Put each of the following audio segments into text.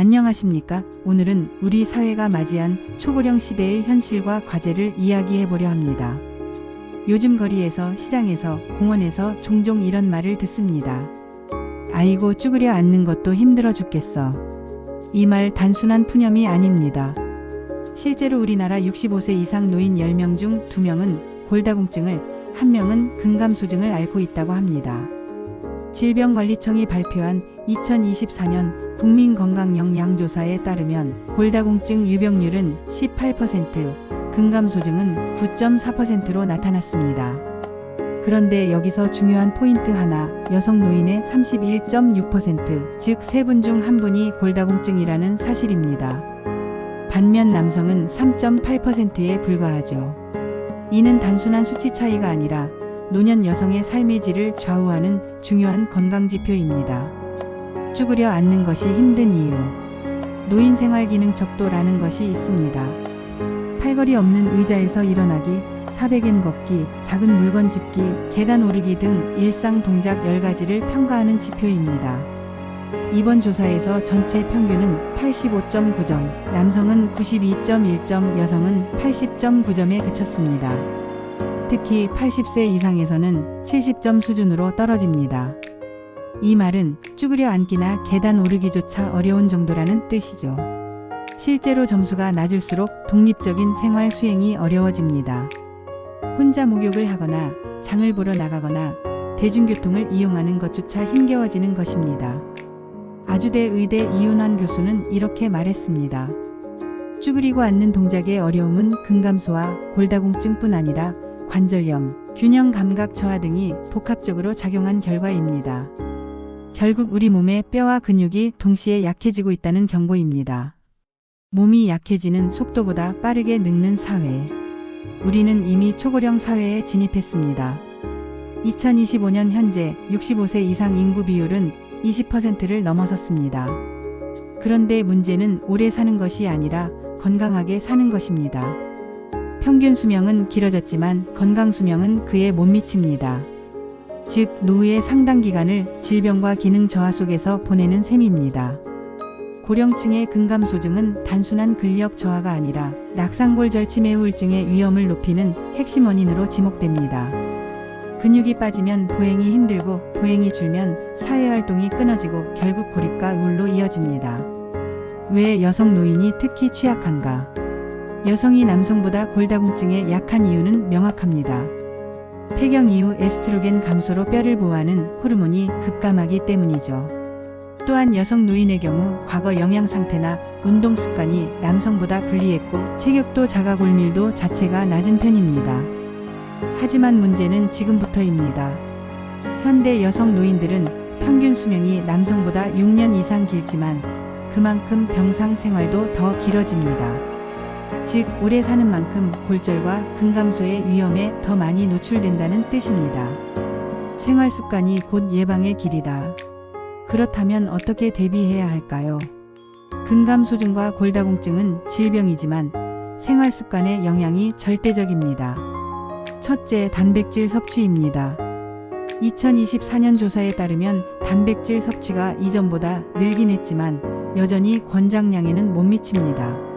안녕하십니까? 오늘은 우리 사회가 맞이한 초고령 시대의 현실과 과제를 이야기해 보려 합니다. 요즘 거리에서, 시장에서, 공원에서 종종 이런 말을 듣습니다. 아이고 쭈그려 앉는 것도 힘들어 죽겠어. 이 말 단순한 푸념이 아닙니다. 실제로 우리나라 65세 이상 노인 10명 중 2명은 골다공증을, 1명은 근감소증을 앓고 있다고 합니다. 질병관리청이 발표한 2024년 국민건강영양조사에 따르면 골다공증 유병률은 18%, 근감소증은 9.4%로 나타났습니다. 그런데 여기서 중요한 포인트 하나, 여성 노인의 31.6%, 즉 3분 중 1분이 골다공증이라는 사실입니다. 반면 남성은 3.8%에 불과하죠. 이는 단순한 수치 차이가 아니라 노년 여성의 삶의 질을 좌우하는 중요한 건강지표입니다. 쭈그려 앉는 것이 힘든 이유. 노인 생활기능 척도라는 것이 있습니다. 팔걸이 없는 의자에서 일어나기, 400m 걷기, 작은 물건 짚기, 계단 오르기 등 일상 동작 10가지를 평가하는 지표입니다. 이번 조사에서 전체 평균은 85.9점, 남성은 92.1점, 여성은 80.9점에 그쳤습니다. 특히 80세 이상에서는 70점 수준으로 떨어집니다. 이 말은 쭈그려 앉기나 계단 오르기조차 어려운 정도라는 뜻이죠. 실제로 점수가 낮을수록 독립적인 생활 수행이 어려워집니다. 혼자 목욕을 하거나 장을 보러 나가거나 대중교통을 이용하는 것조차 힘겨워지는 것입니다. 아주대 의대 이윤환 교수는 이렇게 말했습니다. 쭈그리고 앉는 동작의 어려움은 근감소와 골다공증뿐 아니라 관절염, 균형 감각 저하 등이 복합적으로 작용한 결과입니다. 결국 우리 몸의 뼈와 근육이 동시에 약해지고 있다는 경고입니다. 몸이 약해지는 속도보다 빠르게 늙는 사회. 우리는 이미 초고령 사회에 진입했습니다. 2025년 현재 65세 이상 인구 비율은 20%를 넘어섰습니다. 그런데 문제는 오래 사는 것이 아니라 건강하게 사는 것입니다. 평균 수명은 길어졌지만 건강 수명은 그에 못 미칩니다. 즉 노후의 상당 기간을 질병과 기능 저하 속에서 보내는 셈입니다. 고령층의 근감소증은 단순한 근력 저하가 아니라 낙상골절치매 우울증의 위험을 높이는 핵심 원인으로 지목됩니다. 근육이 빠지면 보행이 힘들고 보행이 줄면 사회활동이 끊어지고 결국 고립과 우울로 이어집니다. 왜 여성 노인이 특히 취약한가? 여성이 남성보다 골다공증에 약한 이유는 명확합니다. 폐경 이후 에스트로겐 감소로 뼈를 보호하는 호르몬이 급감하기 때문이죠. 또한 여성 노인의 경우 과거 영양 상태나 운동 습관이 남성보다 불리했고 체격도 자가골밀도 자체가 낮은 편입니다. 하지만 문제는 지금부터입니다. 현대 여성 노인들은 평균 수명이 남성보다 6년 이상 길지만 그만큼 병상 생활도 더 길어집니다. 즉 오래 사는 만큼 골절과 근감소의 위험에 더 많이 노출된다는 뜻입니다. 생활 습관이 곧 예방의 길이다. 그렇다면 어떻게 대비해야 할까요? 근감소증과 골다공증은 질병이지만 생활 습관의 영향이 절대적입니다. 첫째, 단백질 섭취입니다. 2024년 조사에 따르면 단백질 섭취가 이전보다 늘긴 했지만 여전히 권장량에는 못 미칩니다.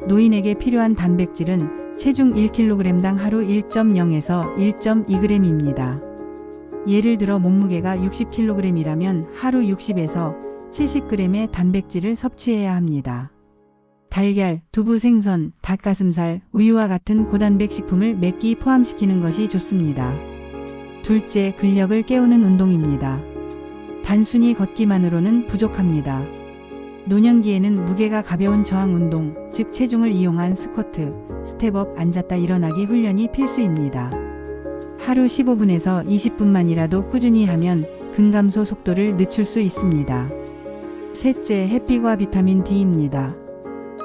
노인에게 필요한 단백질은 체중 1kg당 하루 1.0에서 1.2g입니다. 예를 들어 몸무게가 60kg이라면 하루 60에서 70g의 단백질을 섭취해야 합니다. 달걀, 두부, 생선, 닭가슴살, 우유와 같은 고단백 식품을 몇 끼 포함시키는 것이 좋습니다. 둘째, 근력을 깨우는 운동입니다. 단순히 걷기만으로는 부족합니다. 노년기에는 무게가 가벼운 저항 운동, 즉 체중을 이용한 스쿼트, 스텝업, 앉았다 일어나기 훈련이 필수입니다. 하루 15분에서 20분만이라도 꾸준히 하면 근감소 속도를 늦출 수 있습니다. 셋째, 햇빛과 비타민 D입니다.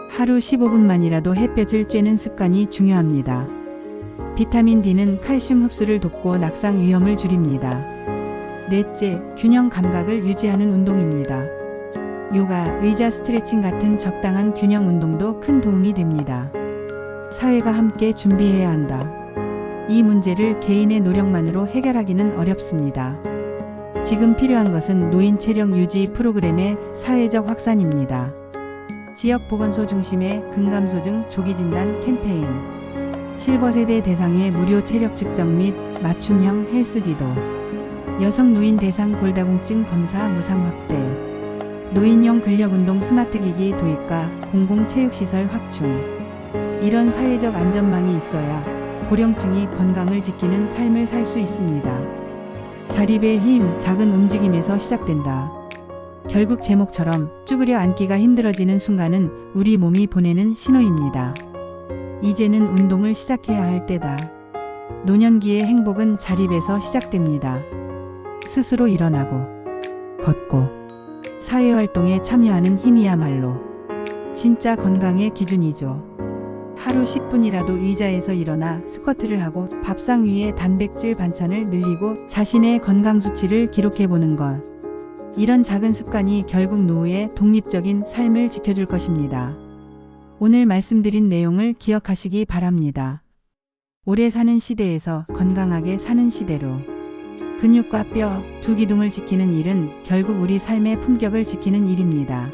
하루 15분만이라도 햇볕을 쬐는 습관이 중요합니다. 비타민 D는 칼슘 흡수를 돕고 낙상 위험을 줄입니다. 넷째, 균형 감각을 유지하는 운동입니다. 요가, 의자 스트레칭 같은 적당한 균형 운동도 큰 도움이 됩니다. 사회가 함께 준비해야 한다. 이 문제를 개인의 노력만으로 해결하기는 어렵습니다. 지금 필요한 것은 노인 체력 유지 프로그램의 사회적 확산입니다. 지역 보건소 중심의 근감소증 조기 진단 캠페인, 실버세대 대상의 무료 체력 측정 및 맞춤형 헬스 지도, 여성 노인 대상 골다공증 검사 무상 확대, 노인용 근력운동 스마트기기 도입과 공공체육시설 확충. 이런 사회적 안전망이 있어야 고령층이 건강을 지키는 삶을 살 수 있습니다. 자립의 힘, 작은 움직임에서 시작된다. 결국 제목처럼 쭈그려 앉기가 힘들어지는 순간은 우리 몸이 보내는 신호입니다. 이제는 운동을 시작해야 할 때다. 노년기의 행복은 자립에서 시작됩니다. 스스로 일어나고, 걷고, 사회활동에 참여하는 힘이야말로 진짜 건강의 기준이죠. 하루 10분이라도 의자에서 일어나 스쿼트를 하고 밥상 위에 단백질 반찬을 늘리고 자신의 건강 수치를 기록해보는 것. 이런 작은 습관이 결국 노후의 독립적인 삶을 지켜줄 것입니다. 오늘 말씀드린 내용을 기억하시기 바랍니다. 오래 사는 시대에서 건강하게 사는 시대로. 근육과 뼈, 두 기둥을 지키는 일은 결국 우리 삶의 품격을 지키는 일입니다.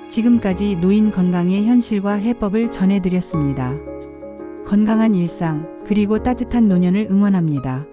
지금까지 노인 건강의 현실과 해법을 전해드렸습니다. 건강한 일상, 그리고 따뜻한 노년을 응원합니다.